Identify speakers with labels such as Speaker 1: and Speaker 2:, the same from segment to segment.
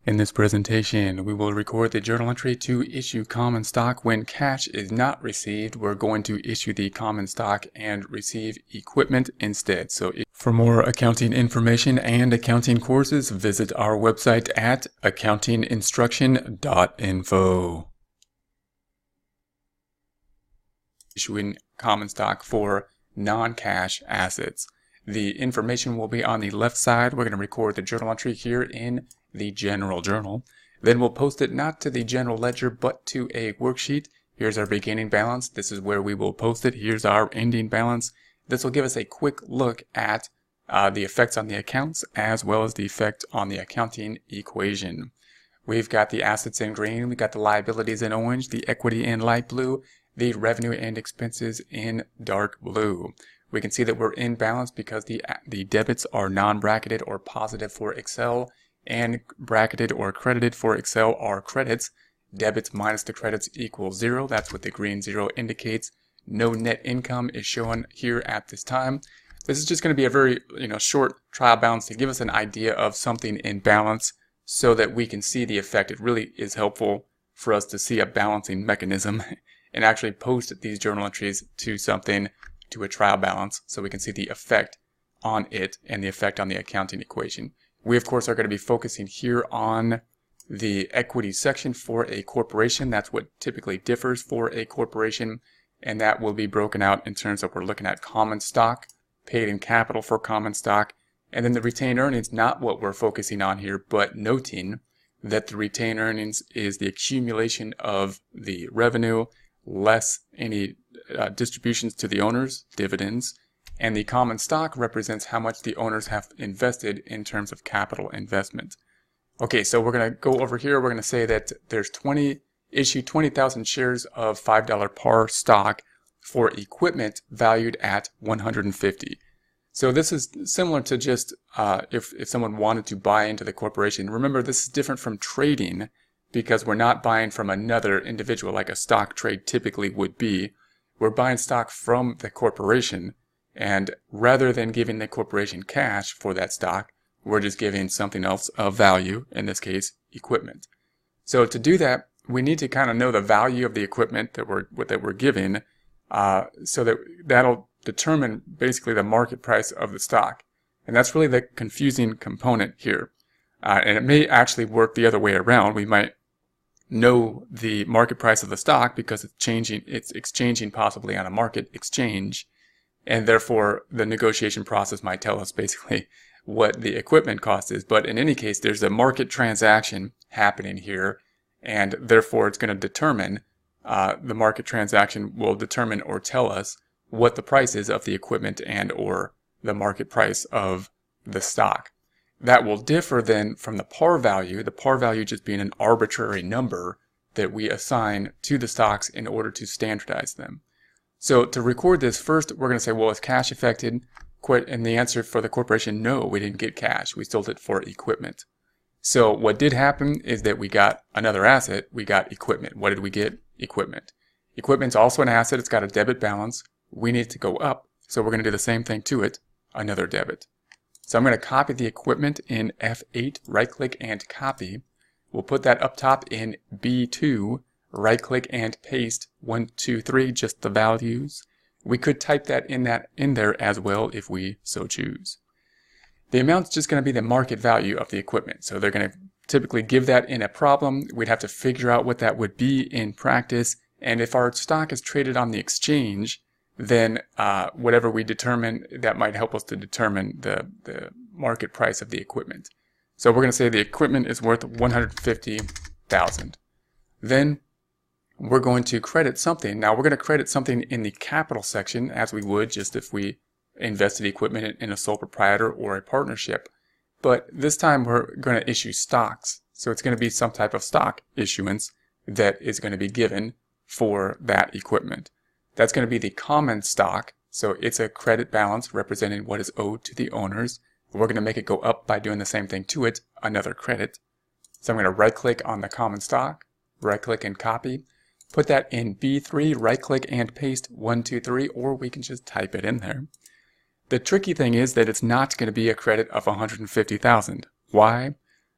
Speaker 1: In this presentation, we will record the journal entry to issue common stock when cash is not received. We're going to issue the common stock and receive equipment instead. For more accounting information and accounting courses, visit our website at accountinginstruction.info. Issuing common stock for non-cash assets. The information will be on the left side. We're going to record the journal entry here in the general journal. Then we'll post it not to the general ledger but to a worksheet. Here's our beginning balance. This is where we will post it. Here's our ending balance. This will give us a quick look at the effects on the accounts as well as the effect on the accounting equation. We've got the assets in green, we've got the liabilities in orange, the equity in light blue, the revenue and expenses in dark blue. We can see that we're in balance because the debits are non-bracketed or positive for Excel, and bracketed or credited for Excel are credits. Debits minus the credits equals 0. That's what the green 0 indicates. No net income is shown here at this time. This is just going to be a very short trial balance to give us an idea of something in balance so that we can see the effect. It really is helpful for us to see a balancing mechanism and actually post these journal entries to a trial balance so we can see the effect on it and the effect on the accounting equation. We, of course, are going to be focusing here on the equity section for a corporation. That's what typically differs for a corporation, and that will be broken out in terms of we're looking at common stock, paid in capital for common stock, and then the retained earnings, not what we're focusing on here, but noting that the retained earnings is the accumulation of the revenue less any distributions to the owners, dividends, and the common stock represents how much the owners have invested in terms of capital investment. Okay, so we're going to go over here. We're going to say that there's 20,000 shares of $5 par stock for equipment valued at $150. So this is similar to just if someone wanted to buy into the corporation. Remember, this is different from trading because we're not buying from another individual like a stock trade typically would be. We're buying stock from the corporation. And rather than giving the corporation cash for that stock, we're just giving something else of value, in this case, equipment. So to do that, we need to kind of know the value of the equipment that we're giving, so that'll determine basically the market price of the stock. And that's really the confusing component here. And it may actually work the other way around. We might know the market price of the stock because it's exchanging possibly on a market exchange. And therefore, the negotiation process might tell us basically what the equipment cost is. But in any case, there's a market transaction happening here, and therefore it's going to determine, the market transaction will determine or tell us what the price is of the equipment and or the market price of the stock. That will differ then from the par value just being an arbitrary number that we assign to the stocks in order to standardize them. So to record this, first we're going to say, well, is cash affected? And the answer for the corporation, no, we didn't get cash. We sold it for equipment. So what did happen is that we got another asset. We got equipment. What did we get? Equipment. Equipment's also an asset. It's got a debit balance. We need to go up. So we're going to do the same thing to it, another debit. So I'm going to copy the equipment in F8, right-click and copy. We'll put that up top in B2. Right-click and paste 1, 2, 3, just the values. We could type that in there as well if we so choose. The amount's just going to be the market value of the equipment. So they're going to typically give that in a problem. We'd have to figure out what that would be in practice. And if our stock is traded on the exchange, then whatever we determine, that might help us to determine the market price of the equipment. So we're going to say the equipment is worth $150,000. Then we're going to credit something. Now we're going to credit something in the capital section as we would just if we invested equipment in a sole proprietor or a partnership. But this time we're going to issue stocks. So it's going to be some type of stock issuance that is going to be given for that equipment. That's going to be the common stock. So it's a credit balance representing what is owed to the owners. We're going to make it go up by doing the same thing to it, another credit. So I'm going to right click on the common stock, right click and copy. Put that in B3, right-click and paste 1, 2, 3, or we can just type it in there. The tricky thing is that it's not going to be a credit of $150,000. Why?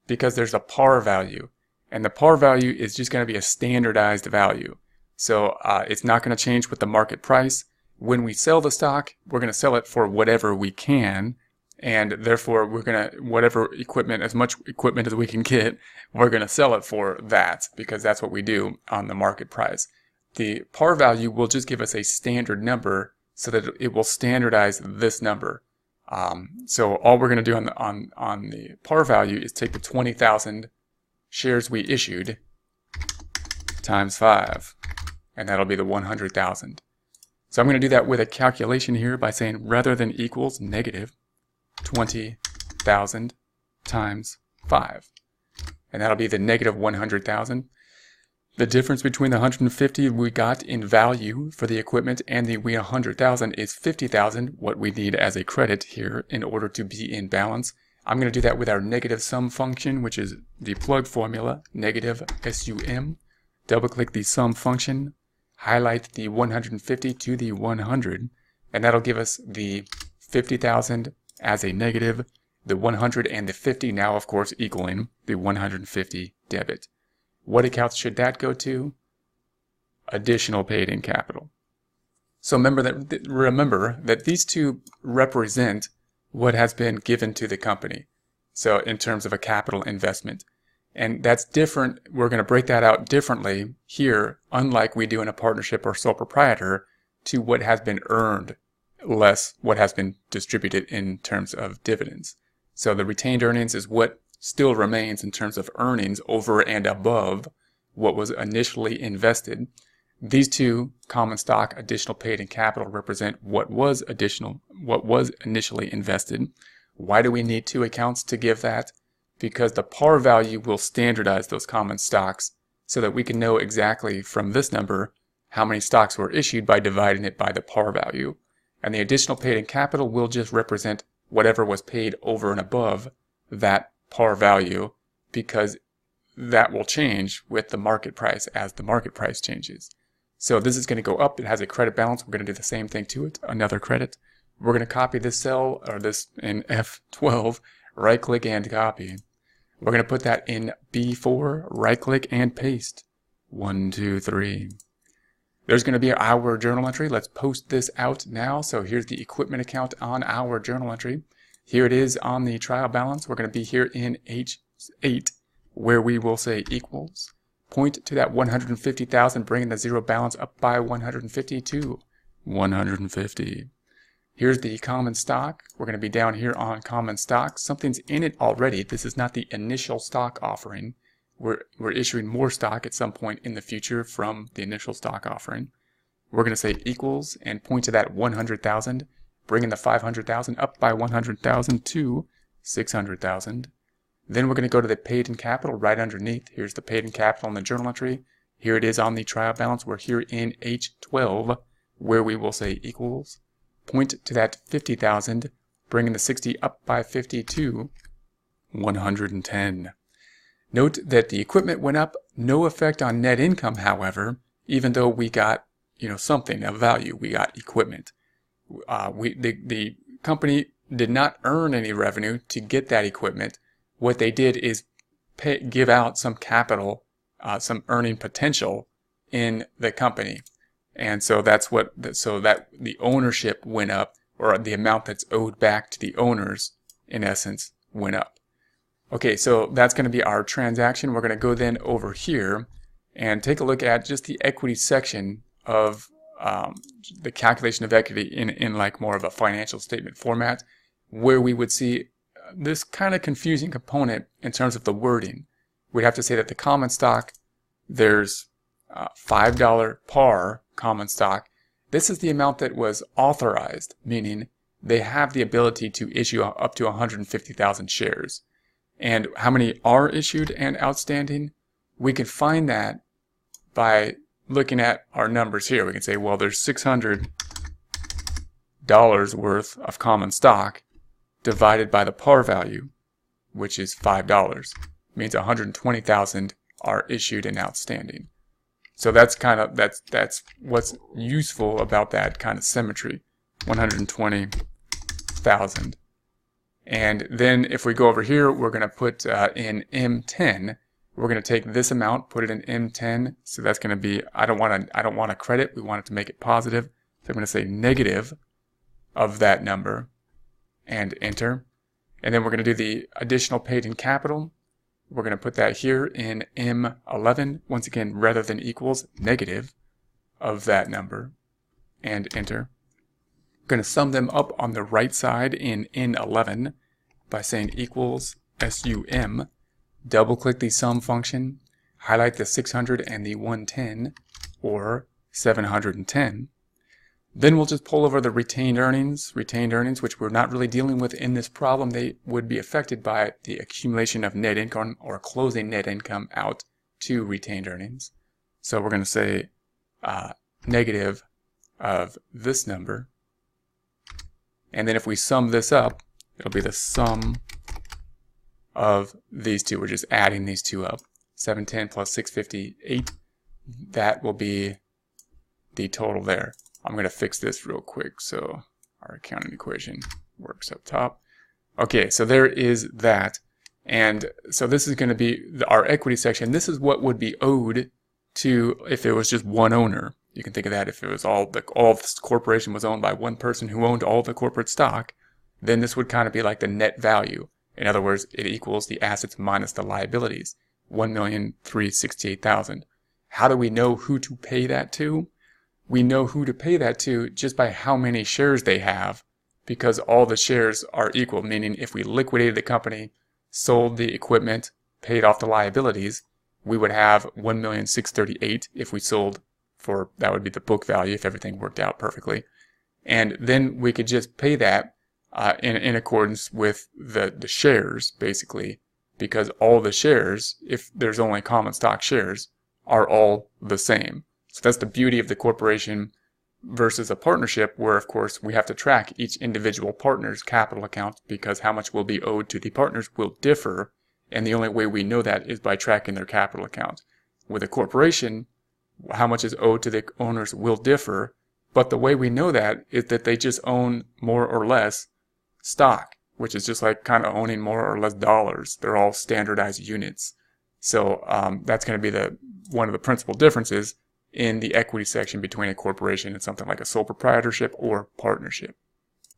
Speaker 1: because there's a par value. And the par value is just going to be a standardized value. So it's not going to change with the market price. When we sell the stock, we're going to sell it for whatever we can. And therefore, we're going to, whatever equipment, as much equipment as we can get, we're going to sell it for that, because that's what we do on the market price. The par value will just give us a standard number so that it will standardize this number. So all we're going to do on the par value is take the 20,000 shares we issued times 5, and that'll be the 100,000. So I'm going to do that with a calculation here by saying rather than equals negative 20,000 times 5, and that'll be the negative 100,000. The difference between the 150 we got in value for the equipment and the 100,000 is 50,000, what we need as a credit here in order to be in balance. I'm going to do that with our negative sum function, which is the plug formula, negative SUM. Double click the sum function, highlight the 150 to the 100, and that'll give us the 50,000 as a negative, the 100 and the 50 now of course equaling the 150 debit. What account should that go to? Additional paid-in capital. So remember that these two represent what has been given to the company. So in terms of a capital investment. And that's different. We're going to break that out differently here, unlike we do in a partnership or sole proprietor, to what has been earned less what has been distributed in terms of dividends. So the retained earnings is what still remains in terms of earnings over and above what was initially invested. These two, common stock, additional paid-in capital, represent what was initially invested. Why do we need two accounts to give that? Because the par value will standardize those common stocks so that we can know exactly from this number how many stocks were issued by dividing it by the par value. And the additional paid-in capital will just represent whatever was paid over and above that par value, because that will change with the market price as the market price changes. So this is going to go up. It has a credit balance. We're going to do the same thing to it, another credit. We're going to copy this cell, or this in F12, right click and copy. We're going to put that in B4, right click and paste. 1, 2, 3. There's going to be our journal entry. Let's post this out now. So here's the equipment account on our journal entry. Here it is on the trial balance. We're going to be here in H8, where we will say equals. Point to that 150,000, bringing the zero balance up by 150 to 150. Here's the common stock. We're going to be down here on common stock. Something's in it already. This is not the initial stock offering. We're issuing more stock at some point in the future from the initial stock offering. We're going to say equals and point to that 100,000, bringing the 500,000 up by 100,000 to 600,000. Then we're going to go to the paid-in capital right underneath. Here's the paid-in capital in the journal entry. Here it is on the trial balance. We're here in H12, where we will say equals. Point to that 50,000, bringing the 60 up by 50 to 110. Note that the equipment went up, no effect on net income, however, even though we got, something of value. We got equipment. The company did not earn any revenue to get that equipment. What they did is give out some capital, some earning potential in the company. And so that's so that the ownership went up, or the amount that's owed back to the owners, in essence, went up. Okay, so that's going to be our transaction. We're going to go then over here and take a look at just the equity section of the calculation of equity in like more of a financial statement format, where we would see this kind of confusing component in terms of the wording. We'd have to say that the common stock, there's $5 par common stock. This is the amount that was authorized, meaning they have the ability to issue up to 150,000 shares. And how many are issued and outstanding? We can find that by looking at our numbers here. We can say, well, there's $600 worth of common stock divided by the par value, which is $5. Means 120,000 are issued and outstanding. So that's that's what's useful about that kind of symmetry. 120,000 And then if we go over here, we're going to put in M10. We're going to take this amount, put it in M10. So that's going to be, I don't want a credit. We want it to make it positive. So I'm going to say negative of that number and enter. And then we're going to do the additional paid in capital. We're going to put that here in M11. Once again, rather than equals, negative of that number and enter. We're going to sum them up on the right side in N11 by saying equals SUM. Double click the sum function, highlight the 600 and the 110 or 710. Then we'll just pull over the retained earnings, which we're not really dealing with in this problem. They would be affected by the accumulation of net income or closing net income out to retained earnings. So we're going to say negative of this number. And then if we sum this up, it'll be the sum of these two. We're just adding these two up. 710 plus 658. That will be the total there. I'm going to fix this real quick so our accounting equation works up top. Okay, so there is that. And so this is going to be our equity section. This is what would be owed to if it was just one owner. You can think of that if it was all this corporation was owned by one person who owned all the corporate stock, then this would kind of be like the net value. In other words, it equals the assets minus the liabilities, $1,368,000. How do we know who to pay that to? We know who to pay that to just by how many shares they have, because all the shares are equal, meaning if we liquidated the company, sold the equipment, paid off the liabilities, we would have $1,638,000 if we sold for, that would be the book value if everything worked out perfectly. And then we could just pay that in accordance with the shares, basically, because all the shares, if there's only common stock shares, are all the same. So that's the beauty of the corporation versus a partnership, where of course we have to track each individual partner's capital account, because how much will be owed to the partners will differ, and the only way we know that is by tracking their capital account. With a corporation, how much is owed to the owners will differ, but the way we know that is that they just own more or less stock, which is just like kind of owning more or less dollars. They're all standardized units. So that's going to be one of the principal differences in the equity section between a corporation and something like a sole proprietorship or partnership.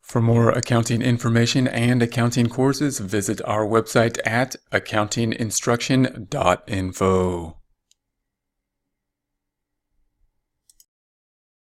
Speaker 1: For more accounting information and accounting courses, visit our website at accountinginstruction.info.